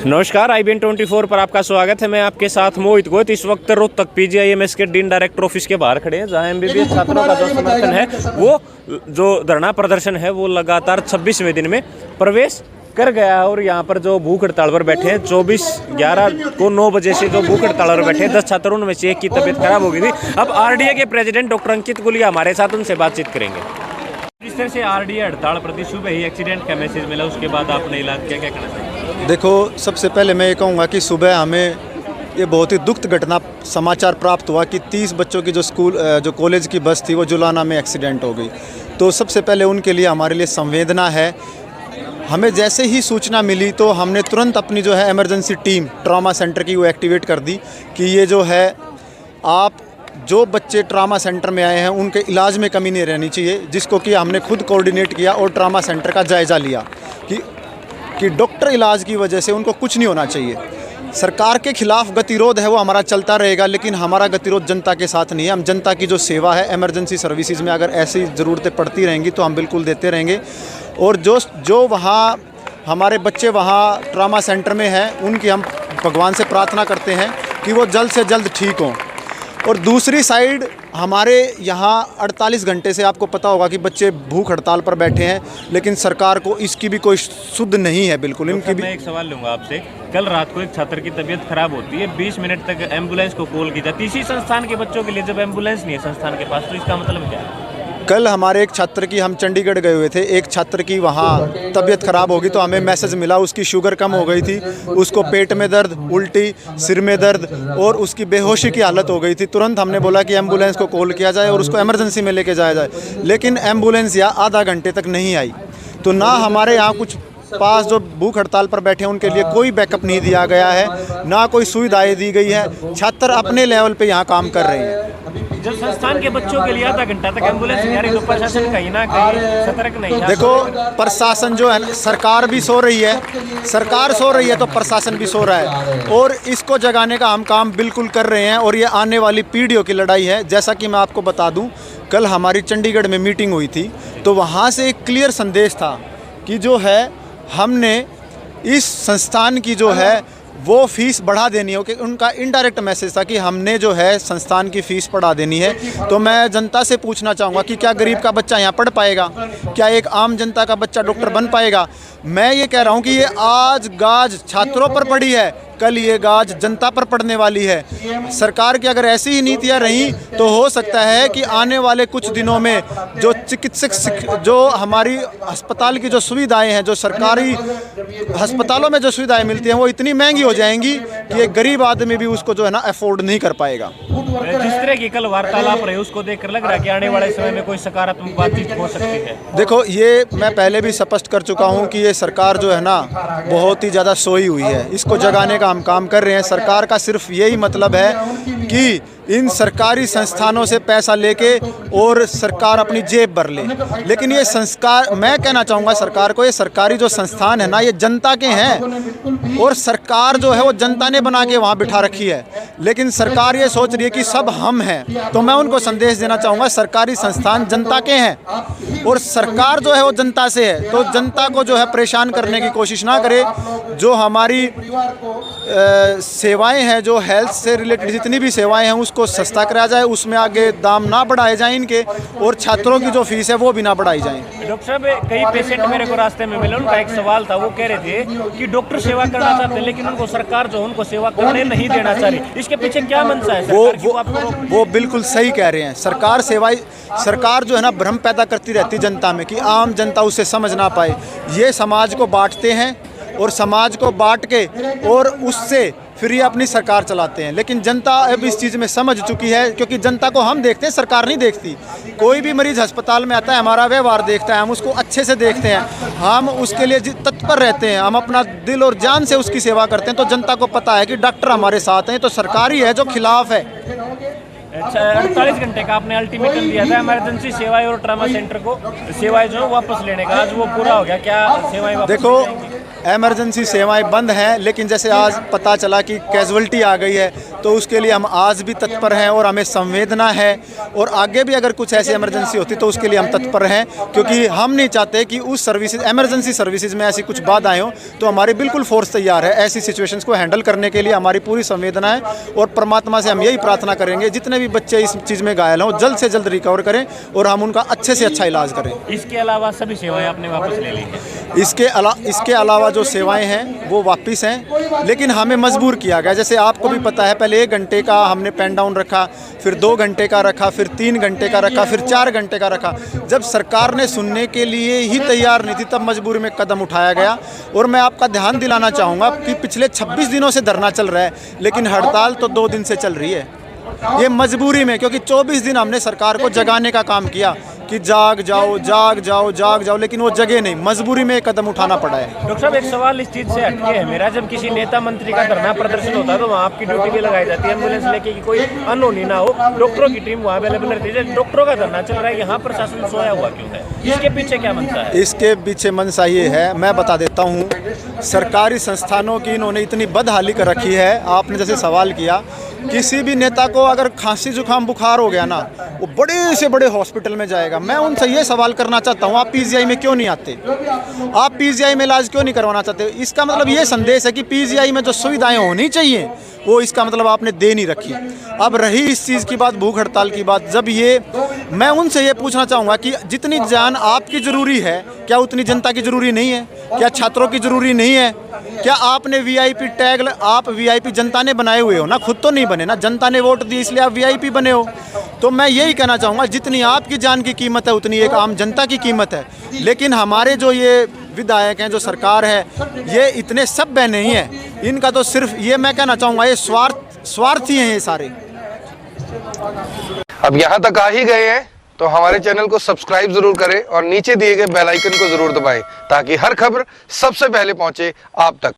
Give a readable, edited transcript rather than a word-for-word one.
नमस्कार, IBN 24 पर आपका स्वागत है। मैं आपके साथ मोहित गोयत। इस वक्त रोहतक PGIMS के डीन डायरेक्टर ऑफिस के बाहर खड़े हैं, जहां MBBS छात्रों का जो समर्थन है, वो जो धरना प्रदर्शन है, वो लगातार 26वें दिन में प्रवेश कर गया है। और यहाँ पर जो भूख हड़ताल पर बैठे हैं, 24/11 को 9 बजे से जो भूख हड़ताल पर बैठे हैं, 10 छात्रों में से एक की तबीयत खराब हो गई थी। अब RDA के प्रेसिडेंट डॉक्टर अंकित गुलिया हमारे साथ, उनसे बातचीत करेंगे। जिस तरह से RDA हड़ताल प्रति सुबह ही एक्सीडेंट का मैसेज मिला, उसके बाद आपने इलाज क्या कहना चाहिए? देखो, सबसे पहले मैं ये कहूँगा कि सुबह हमें ये बहुत ही दुखद घटना समाचार प्राप्त हुआ कि 30 बच्चों की जो कॉलेज की बस थी, वो जुलाना में एक्सीडेंट हो गई। तो सबसे पहले उनके लिए हमारे लिए संवेदना है। हमें जैसे ही सूचना मिली तो हमने तुरंत अपनी जो है इमरजेंसी टीम ट्रॉमा सेंटर की वो एक्टिवेट कर दी कि ये जो है, आप जो बच्चे ट्रॉमा सेंटर में आए हैं उनके इलाज में कमी नहीं रहनी चाहिए, जिसको कि हमने खुद कोऑर्डिनेट किया और ट्रॉमा सेंटर का जायज़ा लिया कि डॉक्टर इलाज की वजह से उनको कुछ नहीं होना चाहिए। सरकार के खिलाफ गतिरोध है वो हमारा चलता रहेगा, लेकिन हमारा गतिरोध जनता के साथ नहीं है। हम जनता की जो सेवा है, इमरजेंसी सर्विसेज में अगर ऐसी ज़रूरतें पड़ती रहेंगी तो हम बिल्कुल देते रहेंगे। और जो वहाँ हमारे बच्चे वहाँ ट्रॉमा सेंटर में हैं, उनकी हम भगवान से प्रार्थना करते हैं कि वो जल्द से जल्द ठीक हों। और दूसरी साइड हमारे यहाँ 48 घंटे से आपको पता होगा कि बच्चे भूख हड़ताल पर बैठे हैं, लेकिन सरकार को इसकी भी कोई सुध नहीं है बिल्कुल। इनकी भी मैं एक सवाल लूँगा आपसे। कल रात को एक छात्र की तबीयत खराब होती है, 20 मिनट तक एम्बुलेंस को कॉल की जाती है। इसी संस्थान के बच्चों के लिए जब एम्बुलेंस नहीं है संस्थान के पास, तो इसका मतलब क्या है? कल हमारे एक छात्र की, हम चंडीगढ़ गए हुए थे, एक छात्र की वहाँ तबीयत ख़राब होगी तो हमें मैसेज मिला, उसकी शुगर कम हो गई थी, उसको पेट में दर्द, उल्टी, सिर में दर्द और उसकी बेहोशी की हालत हो गई थी। तुरंत हमने बोला कि एम्बुलेंस को कॉल किया जाए और उसको इमरजेंसी में लेके जाया जाए, लेकिन एम्बुलेंस यहाँ आधा घंटे तक नहीं आई। तो ना हमारे यहाँ कुछ पास जो भूख हड़ताल पर बैठे हैं उनके लिए कोई बैकअप नहीं दिया गया है, ना कोई सुविधाएं दी गई है। छात्र अपने लेवल पे यहाँ काम कर रहे हैं। जब संस्थान के बच्चों के लिए आधा घंटा तक एम्बुलेंस नहीं आ रही, तो प्रशासन कहीं ना कहीं सतर्क नहीं है। देखो, प्रशासन जो है, सरकार भी सो रही है, सरकार सो रही है तो प्रशासन भी सो रहा है, और इसको जगाने का हम काम बिल्कुल कर रहे हैं। और ये आने वाली पीढ़ियों की लड़ाई है। जैसा कि मैं आपको बता दूं, कल हमारी चंडीगढ़ में मीटिंग हुई थी, तो वहाँ से एक क्लियर संदेश था कि जो है, हमने इस संस्थान की जो है वो फ़ीस बढ़ा देनी हो, कि उनका इनडायरेक्ट मैसेज था कि हमने जो है संस्थान की फ़ीस बढ़ा देनी है। तो मैं जनता से पूछना चाहूँगा कि क्या गरीब का बच्चा यहाँ पढ़ पाएगा? क्या एक आम जनता का बच्चा डॉक्टर बन पाएगा? मैं ये कह रहा हूँ कि ये आज गाज छात्रों पर पड़ी है, कल ये गाज जनता पर पड़ने वाली है। सरकार की अगर ऐसी ही नीतियाँ रहीं तो हो सकता है कि आने वाले कुछ दिनों में जो चिकित्सक, जो हमारी अस्पताल की जो सुविधाएं हैं, जो सरकारी अस्पतालों में जो सुविधाएं मिलती हैं, वो इतनी महंगी हो जाएंगी कि एक गरीब आदमी भी उसको जो है ना अफोर्ड नहीं कर पाएगा। जिस तरह की कल वार्तालाप रही, उसको देखकर लग रहा है कि आने वाले समय में कोई सकारात्मक बातचीत हो सकती है। देखो, ये मैं पहले भी स्पष्ट कर चुका हूँ कि ये सरकार जो है ना, बहुत ही ज़्यादा सोई हुई है। इसको जगाने का हम काम कर रहे हैं। सरकार का सिर्फ यही मतलब है कि इन सरकारी संस्थानों से पैसा लेके और सरकार अपनी जेब भर ले। लेकिन ये संस्कार, मैं कहना चाहूँगा सरकार को, ये सरकारी जो संस्थान है ना, ये जनता के हैं, और सरकार जो है वो जनता ने बना के वहाँ बिठा रखी है। लेकिन सरकार ये सोच रही है कि सब हम हैं। तो मैं उनको संदेश देना चाहूँगा, सरकारी संस्थान जनता के हैं और सरकार जो है वो जनता से है। तो जनता को जो है परेशान करने की कोशिश ना करे। जो हमारी सेवाएं हैं, जो हेल्थ से रिलेटेड जितनी भी सेवाएं हैं, उसको सस्ता कराया जाए, उसमें आगे दाम ना बढ़ाए जाएं इनके, और छात्रों की जो फीस है वो भी ना बढ़ाई जाए। डॉक्टर साहब, कई पेशेंट मेरे को रास्ते में मिले, उनका एक सवाल था, वो कह रहे थे कि डॉक्टर सेवा करना चाहते हैं, लेकिन उनको सरकार जो उनको सेवा करने नहीं देना चाह रही। इसके पीछे क्या मंशा है सरकार की? वो बिल्कुल सही कह रहे हैं। सरकार जो है ना, भ्रम पैदा करती रहती जनता में कि आम जनता उसे समझ ना पाए। ये समाज को बांटते हैं और समाज को बांट के और उससे फिर ये अपनी सरकार चलाते हैं। लेकिन जनता अब इस चीज़ में समझ चुकी है, क्योंकि जनता को हम देखते हैं, सरकार नहीं देखती। कोई भी मरीज़ अस्पताल में आता है, हमारा व्यवहार देखता है, हम उसको अच्छे से देखते हैं, हम उसके लिए तत्पर रहते हैं, हम अपना दिल और जान से उसकी सेवा करते हैं। तो जनता को पता है कि डॉक्टर हमारे साथ हैं, तो सरकार ही है जो खिलाफ है। अच्छा, 48 घंटे का आपने अल्टीमेटम दिया था इमरजेंसी सेवाएं और ट्रामा सेंटर को, सेवाएं जो वापस लेने का, आज वो पूरा हो गया क्या? सेवाएं वापस देखो, ले जाएंगे? एमरजेंसी सेवाएं बंद हैं, लेकिन जैसे आज पता चला कि कैजुअल्टी आ गई है, तो उसके लिए हम आज भी तत्पर हैं और हमें संवेदना है, और आगे भी अगर कुछ ऐसी इमरजेंसी होती तो उसके लिए हम तत्पर हैं, क्योंकि हम नहीं चाहते कि उस सर्विसेज, एमरजेंसी सर्विसेज में ऐसी कुछ बाधाएं हो। तो हमारी बिल्कुल फोर्स तैयार है ऐसी सिचुएशंस को हैंडल करने के लिए, हमारी पूरी संवेदना है, और परमात्मा से हम यही प्रार्थना करेंगे जितने भी बच्चे इस चीज़ में घायल हों जल्द से जल्द रिकवर करें और हम उनका अच्छे से अच्छा इलाज करें। इसके अलावा सभी सेवाएं आपने वापस ले ली हैं? इसके अलावा जो सेवाएं हैं वो वापस हैं, लेकिन हमें मजबूर किया गया। जैसे आपको भी पता है, पहले 1 घंटे का हमने पेन डाउन रखा, फिर 2 घंटे का रखा, फिर 3 घंटे का रखा, फिर 4 घंटे का रखा। जब सरकार ने सुनने के लिए ही तैयार नहीं थी, तब मजबूरी में कदम उठाया गया। और मैं आपका ध्यान दिलाना चाहूँगा कि पिछले 26 दिनों से धरना चल रहा है, लेकिन हड़ताल तो 2 दिन से चल रही है। ये मजबूरी में, क्योंकि 24 दिन हमने सरकार को जगाने का काम किया कि जाग जाओ जाग जाओ जाग जाओ, लेकिन वो जगे नहीं, मजबूरी में कदम उठाना पड़ा है। डॉक्टर साहब, एक सवाल इस चीज़ से हटके है मेरा, जब किसी नेता मंत्री का धरना प्रदर्शन होता है तो वहाँ आपकी ड्यूटी भी लगाई जाती है, एम्बुलेंस लेके कि कोई अनहोनी ना हो, डॉक्टरों की टीम वहाँ अवेलेबल रहती है। डॉक्टरों का धरना चल रहा है, यहाँ प्रशासन सोया हुआ क्यों है? इसके पीछे क्या मंशा है? इसके पीछे मंशा ये है, मैं बता देता हूँ। सरकारी संस्थानों की इन्होंने इतनी बदहाली कर रखी है। आपने जैसे सवाल किया, किसी भी नेता को अगर खांसी जुकाम बुखार हो गया ना, वो बड़े से बड़े हॉस्पिटल में जाएगा। मैं उनसे ये सवाल करना चाहता हूँ, आप पीजीआई में क्यों नहीं आते? आप पीजीआई में इलाज क्यों नहीं करवाना चाहते? इसका मतलब ये संदेश है कि पीजीआई में जो सुविधाएं होनी चाहिए वो इसका मतलब आपने दे नहीं रखी। अब रही इस चीज़ की बात, भूख हड़ताल की बात, जब ये, मैं उनसे ये पूछना चाहूँगा कि जितनी जान आपकी ज़रूरी है, क्या उतनी जनता की ज़रूरी नहीं है? क्या छात्रों की ज़रूरी नहीं है? क्या आपने वीआईपी टैग, आप वीआईपी जनता ने बनाए हुए हो ना, खुद तो नहीं बने ना, जनता ने वोट दी इसलिए आप वीआईपी बने हो। तो मैं यही कहना चाहूँगा, जितनी आपकी जान की कीमत है उतनी एक आम जनता की कीमत है। लेकिन हमारे जो ये विधायक हैं, जो सरकार है, ये इतने सभ्य नहीं है। इनका तो सिर्फ ये, मैं कहना चाहूँगा, ये स्वार्थी हैं ये सारे। अब यहाँ तक आ ही गए हैं तो हमारे चैनल को सब्सक्राइब जरूर करें और नीचे दिए गए बेल आइकन को जरूर दबाएं, ताकि हर खबर सबसे पहले पहुंचे आप तक।